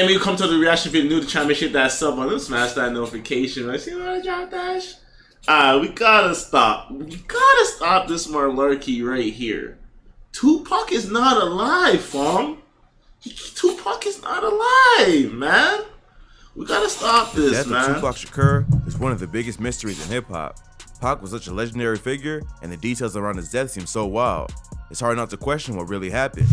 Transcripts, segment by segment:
man, we come to the reaction video new to try and make sure that sub on them, smash that notification. Right? See what I dropped that? We gotta stop. We gotta stop this malarkey right here. Tupac is not alive, fam. Tupac is not alive, man. We gotta stop this, death man. Of Tupac Shakur is one of the biggest mysteries in hip-hop. Pac was such a legendary figure, and the details around his death seem so wild. It's hard not to question what really happened.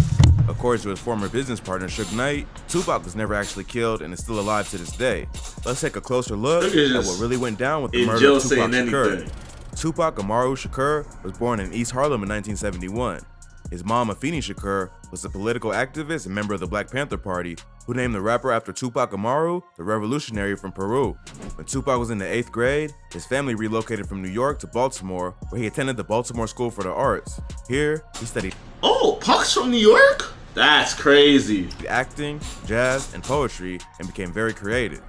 According to his former business partner, Suge Knight, Tupac was never actually killed and is still alive to this day. Let's take a closer look at what really went down with the murder of Tupac Shakur. Tupac Amaru Shakur was born in East Harlem in 1971. His mom, Afeni Shakur, was a political activist and member of the Black Panther Party who named the rapper after Tupac Amaru, the revolutionary from Peru. When Tupac was in the 8th grade, his family relocated from New York to Baltimore, where he attended the Baltimore School for the Arts. Here, he studied Pac's from New York? That's crazy. Acting, jazz, and poetry, and became very creative.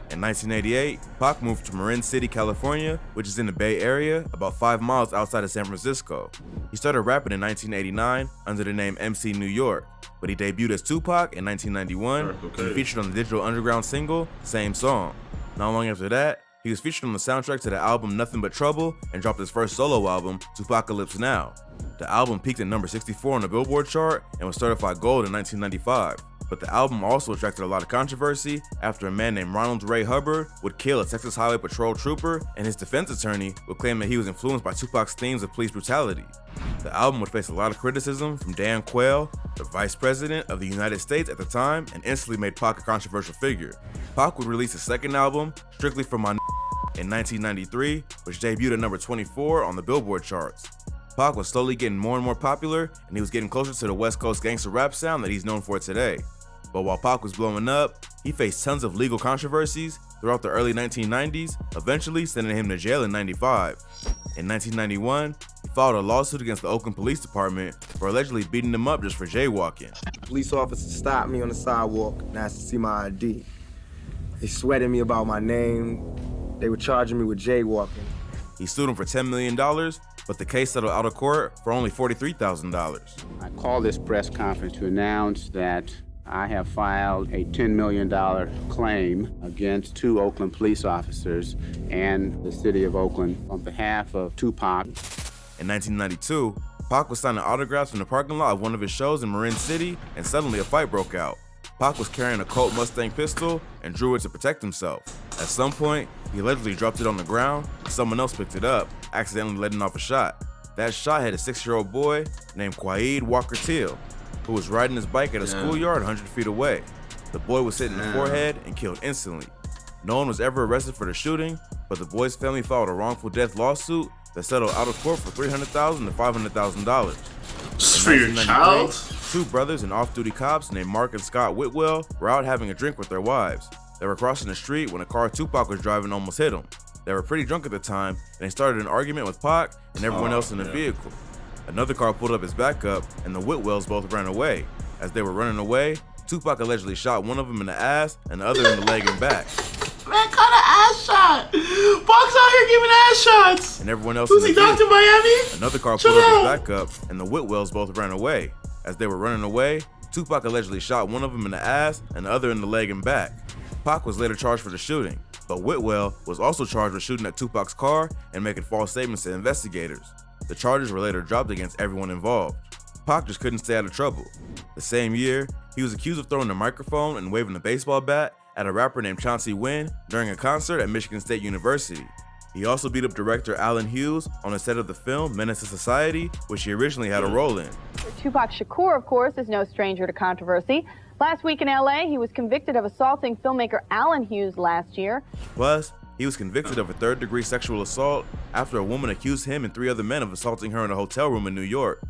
In 1988, Pac moved to Marin City, California, which is in the Bay Area, about 5 miles outside of San Francisco. He started rapping in 1989 under the name MC New York, but he debuted as Tupac in 1991 and featured on the Digital Underground single, Same Song. Not long after that, he was featured on the soundtrack to the album Nothing But Trouble and dropped his first solo album, Tupacalypse Now. The album peaked at number 64 on the Billboard chart and was certified gold in 1995. But the album also attracted a lot of controversy after a man named Ronald Ray Hubbard would kill a Texas Highway Patrol trooper, and his defense attorney would claim that he was influenced by Tupac's themes of police brutality. The album would face a lot of criticism from Dan Quayle, the vice president of the United States at the time, and instantly made Pac a controversial figure. Pac would release his second album, Strictly For My in 1993, which debuted at number 24 on the Billboard charts. Pac was slowly getting more and more popular, and he was getting closer to the West Coast gangster rap sound that he's known for today. But while Pac was blowing up, he faced tons of legal controversies throughout the early 1990s, eventually sending him to jail in 95. In 1991, he filed a lawsuit against the Oakland Police Department for allegedly beating him up just for jaywalking. Police officers stopped me on the sidewalk and asked to see my ID. They sweated me about my name. They were charging me with jaywalking. He sued him for $10 million, but the case settled out of court for only $43,000. I call this press conference to announce that I have filed a $10 million claim against 2 Oakland police officers and the city of Oakland on behalf of Tupac. In 1992, Pac was signing autographs in the parking lot of one of his shows in Marin City, and suddenly a fight broke out. Pac was carrying a Colt Mustang pistol and drew it to protect himself. At some point, he allegedly dropped it on the ground, and someone else picked it up, accidentally letting off a shot. That shot hit a 6-year-old boy named Quaid Walker Teal, who was riding his bike at a schoolyard 100 feet away. The boy was hit in the forehead and killed instantly. No one was ever arrested for the shooting, but the boy's family filed a wrongful death lawsuit that settled out of court for $300,000 to $500,000. For your child? 2 brothers and off-duty cops named Mark and Scott Whitwell were out having a drink with their wives. They were crossing the street when a car Tupac was driving almost hit them. They were pretty drunk at the time, and they started an argument with Pac and everyone else in the vehicle. Another car pulled up as backup, and the Whitwells both ran away. As they were running away, Tupac allegedly shot one of them in the ass and the other in the leg and back. Man, caught an ass shot. Pac's out here giving ass shots. And everyone else Who's he, Dr. Miami? Another car pulled up as backup, and the Whitwells both ran away. As they were running away, Tupac allegedly shot one of them in the ass and the other in the leg and back. Pac was later charged for the shooting, but Whitwell was also charged with shooting at Tupac's car and making false statements to investigators. The charges were later dropped against everyone involved. Pac just couldn't stay out of trouble. The same year, he was accused of throwing a microphone and waving a baseball bat at a rapper named Chauncey Wynn during a concert at Michigan State University. He also beat up director Alan Hughes on the set of the film Menace to Society, which he originally had a role in. Tupac Shakur, of course, is no stranger to controversy. Last week in LA, he was convicted of assaulting filmmaker Alan Hughes last year. Plus, he was convicted of a 3rd-degree sexual assault after a woman accused him and 3 other men of assaulting her in a hotel room in New York.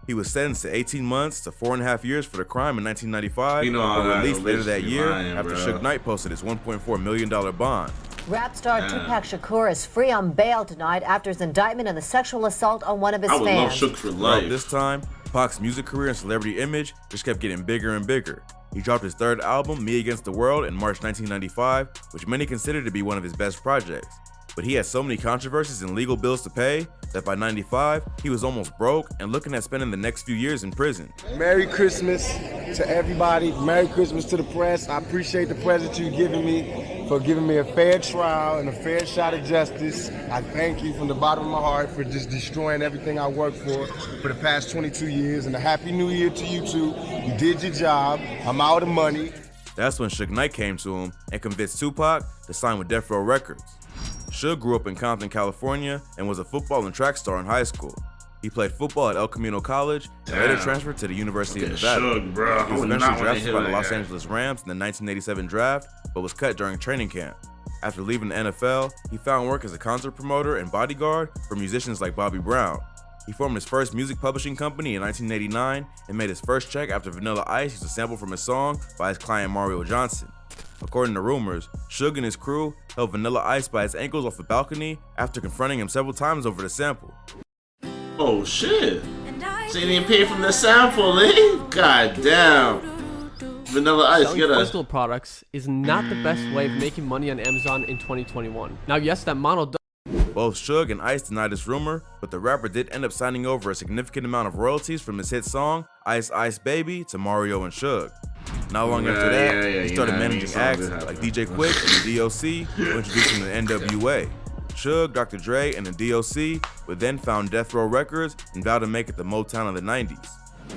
He was sentenced to 18 months to 4.5 years for the crime in 1995, but released later that year after Suge Knight posted his $1.4 million bond. Rap star Tupac Shakur is free on bail tonight after his indictment on the sexual assault on one of his fans. I would love Suge for life. This time, Pac's music career and celebrity image just kept getting bigger and bigger. He dropped his 3rd album, Me Against the World, in March 1995, which many consider to be one of his best projects. But he had so many controversies and legal bills to pay that by 95, he was almost broke and looking at spending the next few years in prison. Merry Christmas. to everybody. Merry Christmas to the press. I appreciate the present you've given me for giving me a fair trial and a fair shot at justice. I thank you from the bottom of my heart for just destroying everything I worked for the past 22 years. And a happy new year to you too. You did your job. I'm out of money. That's when Suge Knight came to him and convinced Tupac to sign with Death Row Records. Suge grew up in Compton, California, and was a football and track star in high school. He played football at El Camino College and later transferred to the University of Nevada. Suge, bro. He was eventually drafted by the Los Angeles Rams in the 1987 draft, but was cut during training camp. After leaving the NFL, he found work as a concert promoter and bodyguard for musicians like Bobby Brown. He formed his first music publishing company in 1989 and made his first check after Vanilla Ice used a sample from his song by his client Mario Johnson. According to rumors, Suge and his crew held Vanilla Ice by his ankles off a balcony after confronting him several times over the sample. Oh shit. So you didn't pay from the sample, eh? God damn. Vanilla Ice, Selling physical products is not the best way of making money on Amazon in 2021. Now, yes, that model does. Both Suge and Ice denied this rumor, but the rapper did end up signing over a significant amount of royalties from his hit song, Ice Ice Baby, to Mario and Suge. Not long after that, he started managing acts like DJ Quick and the DOC, who introduced him to NWA. Suge, Dr. Dre, and the DOC would then found Death Row Records and vowed to make it the Motown of the 90s.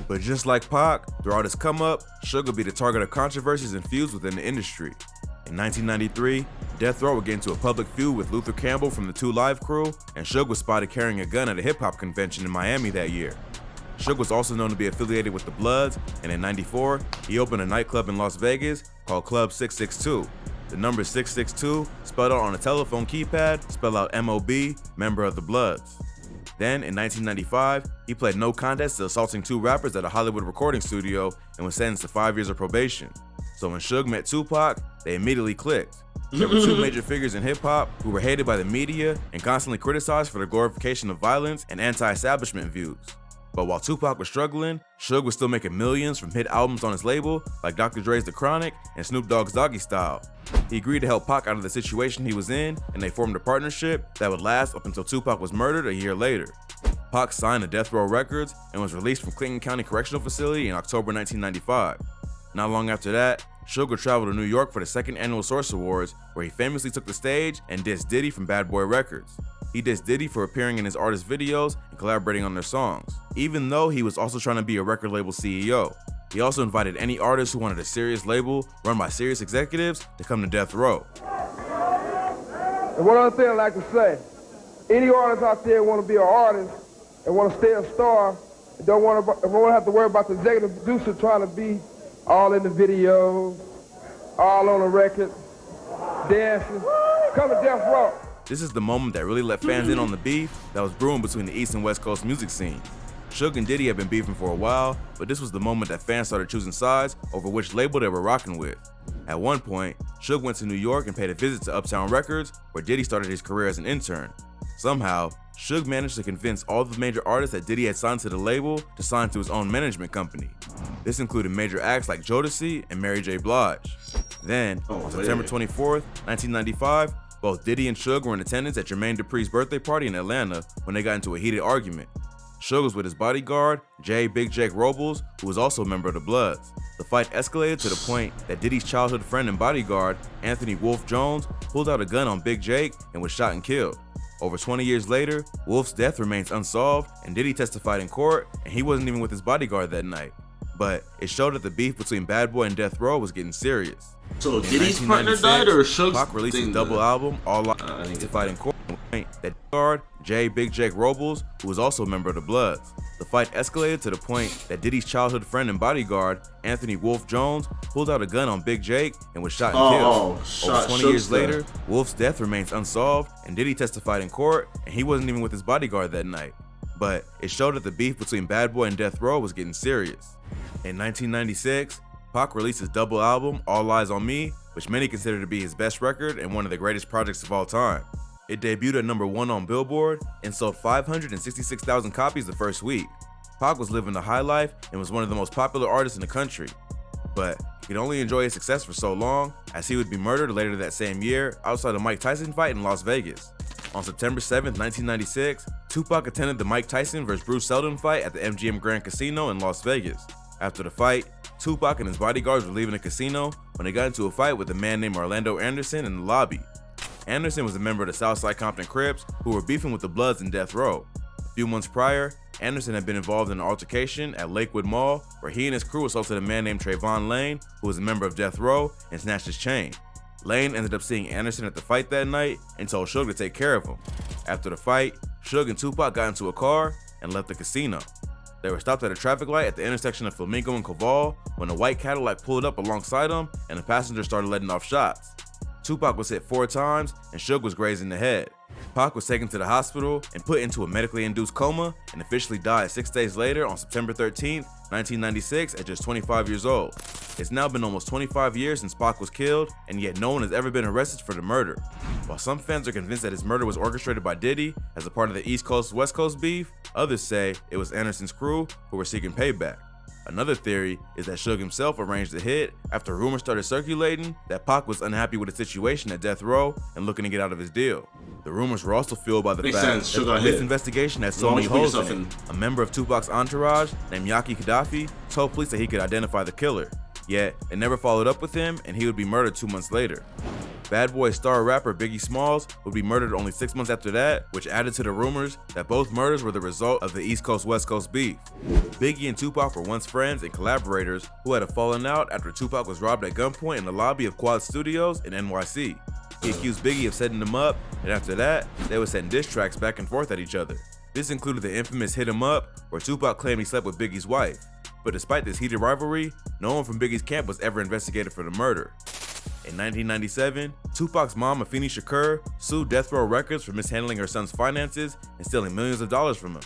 But just like Pac, throughout his come up, Suge would be the target of controversies and feuds within the industry. In 1993, Death Row would get into a public feud with Luther Campbell from the 2 Live crew, and Suge was spotted carrying a gun at a hip-hop convention in Miami that year. Suge was also known to be affiliated with the Bloods, and in '94, he opened a nightclub in Las Vegas called Club 662. The number 662, spelled out on a telephone keypad, spelled out MOB, member of the Bloods. Then, in 1995, he pled no contest to assaulting 2 rappers at a Hollywood recording studio and was sentenced to 5 years of probation. So when Suge met Tupac, they immediately clicked. There were 2 major figures in hip-hop who were hated by the media and constantly criticized for their glorification of violence and anti-establishment views. But while Tupac was struggling, Suge was still making millions from hit albums on his label like Dr. Dre's The Chronic and Snoop Dogg's Doggy Style. He agreed to help Pac out of the situation he was in, and they formed a partnership that would last up until Tupac was murdered a year later. Pac signed to Death Row Records and was released from Clinton County Correctional Facility in October 1995. Not long after that, Suge would travel to New York for the 2nd annual Source Awards, where he famously took the stage and dissed Diddy from Bad Boy Records. He dissed Diddy for appearing in his artist videos and collaborating on their songs, even though he was also trying to be a record label CEO. He also invited any artist who wanted a serious label run by serious executives to come to Death Row. And one other thing I'd like to say, any artist out there want to be an artist and want to stay a star, and don't want to have to worry about the executive producer trying to be all in the videos, all on the record, dancing, come to Death Row. This is the moment that really let fans in on the beef that was brewing between the East and West Coast music scene. Suge and Diddy had been beefing for a while, but this was the moment that fans started choosing sides over which label they were rocking with. At one point, Suge went to New York and paid a visit to Uptown Records, where Diddy started his career as an intern. Somehow, Suge managed to convince all the major artists that Diddy had signed to the label to sign to his own management company. This included major acts like Jodeci and Mary J. Blige. Then, on September 24th, 1995, both Diddy and Suge were in attendance at Jermaine Dupri's birthday party in Atlanta when they got into a heated argument. Suge was with his bodyguard, Big Jake Robles, who was also a member of the Bloods. The fight escalated to the point that Diddy's childhood friend and bodyguard, Anthony Wolf Jones, pulled out a gun on Big Jake and was shot and killed. Over 20 years later, Wolf's death remains unsolved, and Diddy testified in court, and he wasn't even with his bodyguard that night. But it showed that the beef between Bad Boy and Death Row was getting serious. So Diddy's partner died, or Suge's Pac released his double album, All Eyes, testified in court, that guard, Big Jake Robles, who was also a member of the Bloods. The fight escalated to the point that Diddy's childhood friend and bodyguard, Anthony Wolf Jones, pulled out a gun on Big Jake and was shot and killed. Over 20 years later, Wolf's death remains unsolved, and Diddy testified in court, and he wasn't even with his bodyguard that night. But it showed that the beef between Bad Boy and Death Row was getting serious. In 1996, Pac released his double album, All Eyes on Me, which many consider to be his best record and one of the greatest projects of all time. It debuted at #1 on Billboard and sold 566,000 copies the first week. Pac was living the high life and was one of the most popular artists in the country. But he could only enjoy his success for so long, as he would be murdered later that same year outside a Mike Tyson fight in Las Vegas. On September 7th, 1996, Tupac attended the Mike Tyson vs. Bruce Seldon fight at the MGM Grand Casino in Las Vegas. After the fight, Tupac and his bodyguards were leaving a casino when they got into a fight with a man named Orlando Anderson in the lobby. Anderson was a member of the Southside Compton Crips who were beefing with the Bloods in Death Row. A few months prior, Anderson had been involved in an altercation at Lakewood Mall where he and his crew assaulted a man named Trayvon Lane, who was a member of Death Row, and snatched his chain. Lane ended up seeing Anderson at the fight that night and told Suge to take care of him. After the fight, Suge and Tupac got into a car and left the casino. They were stopped at a traffic light at the intersection of Flamingo and Koval when a white Cadillac pulled up alongside them and the passenger started letting off shots. Tupac was hit 4 times and Suge was grazed in the head. Pac was taken to the hospital and put into a medically induced coma and officially died 6 days later on September 13, 1996 at just 25 years old. It's now been almost 25 years since Pac was killed, and yet no one has ever been arrested for the murder. While some fans are convinced that his murder was orchestrated by Diddy as a part of the East Coast-West Coast beef, others say it was Anderson's crew who were seeking payback. Another theory is that Suge himself arranged the hit after rumors started circulating that Pac was unhappy with the situation at Death Row and looking to get out of his deal. The rumors were also fueled by the fact that the police investigation had so many holes in it. A member of Tupac's entourage named Yaki Gaddafi told police that he could identify the killer, yet they never followed up with him and he would be murdered 2 months later. Bad Boy star rapper Biggie Smalls would be murdered only 6 months after that, which added to the rumors that both murders were the result of the East Coast-West Coast beef. Biggie and Tupac were once friends and collaborators who had a falling out after Tupac was robbed at gunpoint in the lobby of Quad Studios in NYC. He accused Biggie of setting him up, and after that, they would send diss tracks back and forth at each other. This included the infamous Hit 'Em Up, where Tupac claimed he slept with Biggie's wife. But despite this heated rivalry, no one from Biggie's camp was ever investigated for the murder. In 1997, Tupac's mom, Afeni Shakur, sued Death Row Records for mishandling her son's finances and stealing millions of dollars from him.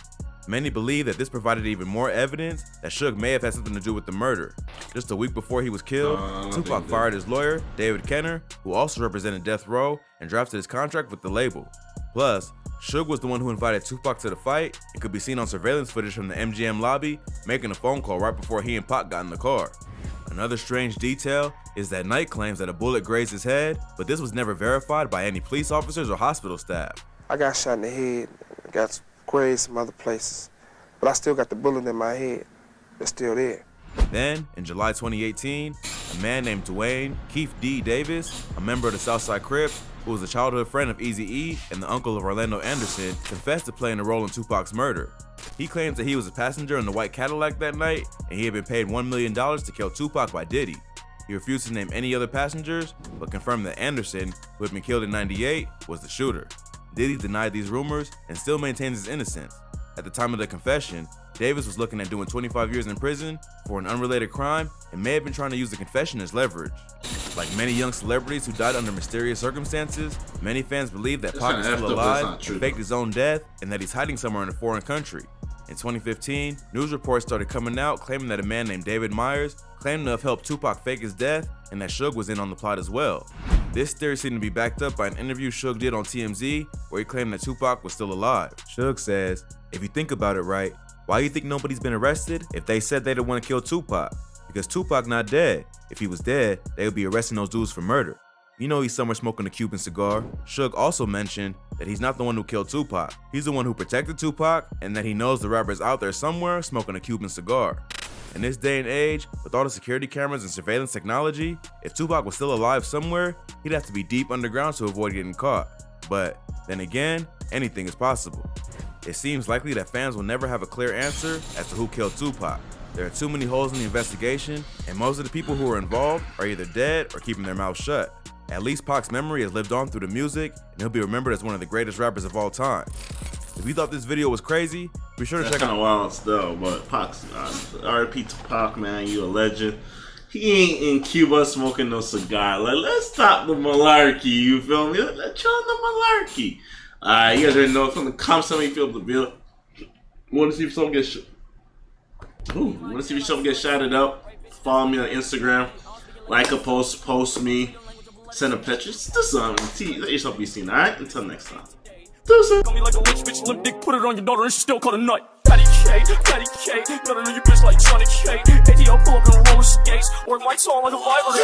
Many believe that this provided even more evidence that Suge may have had something to do with the murder. Just a week before he was killed, Tupac fired his lawyer, David Kenner, who also represented Death Row, and drafted his contract with the label. Plus, Suge was the one who invited Tupac to the fight and could be seen on surveillance footage from the MGM lobby making a phone call right before he and Pac got in the car. Another strange detail is that Knight claims that a bullet grazed his head, but this was never verified by any police officers or hospital staff. I got shot in the head, got grazed some other places, but I still got the bullet in my head. It's still there. Then, in July 2018, a man named DWYANE Keith D. Davis, a member of the Southside Crips, who was a childhood friend of Eazy-E and the uncle of Orlando Anderson, confessed to playing a role in Tupac's murder. He claims that he was a passenger in the white Cadillac that night, and he had been paid $1 million to kill Tupac by Diddy. He refused to name any other passengers, but confirmed that Anderson, who had been killed in '98, was the shooter. Diddy denied these rumors and still maintains his innocence. At the time of the confession, Davis was looking at doing 25 years in prison for an unrelated crime and may have been trying to use the confession as leverage. Like many young celebrities who died under mysterious circumstances, many fans believe that Pac is still alive and faked his own death and that he's hiding somewhere in a foreign country. In 2015, news reports started coming out claiming that a man named David Myers claimed to have helped Tupac fake his death and that Suge was in on the plot as well. This theory seemed to be backed up by an interview Suge did on TMZ where he claimed that Tupac was still alive. Suge says, "If you think about it right, why do you think nobody's been arrested if they said they didn't want to kill Tupac? Because Tupac not dead. If he was dead, they would be arresting those dudes for murder. You know he's somewhere smoking a Cuban cigar." Suge also mentioned that he's not the one who killed Tupac. He's the one who protected Tupac and that he knows the rapper's out there somewhere smoking a Cuban cigar. In this day and age, with all the security cameras and surveillance technology, if Tupac was still alive somewhere, he'd have to be deep underground to avoid getting caught. But then again, anything is possible. It seems likely that fans will never have a clear answer as to who killed Tupac. There are too many holes in the investigation, and most of the people who are involved are either dead or keeping their mouths shut. At least Pac's memory has lived on through the music, and he'll be remembered as one of the greatest rappers of all time. If you thought this video was crazy, be sure to check out. That's kind of wild still, but Pac's R.I.P. to Pac, man, you a legend. He ain't in Cuba smoking no cigar. Like, let's stop the malarkey, you feel me? Let's chill on the malarkey. Alright, you guys already know from the comments how you feel the video. Want to see if someone gets shouted out? Follow me on Instagram. Like a post, post me, send a picture. Just do something. Let yourself be seen, alright? Until next time. Do something. Call me like a rich bitch, limp dick, put it on your daughter and she still call a nut. Patty K, gotta know your bitch like Johnny K. ATL pull up in roller skates, or lights on like a violent.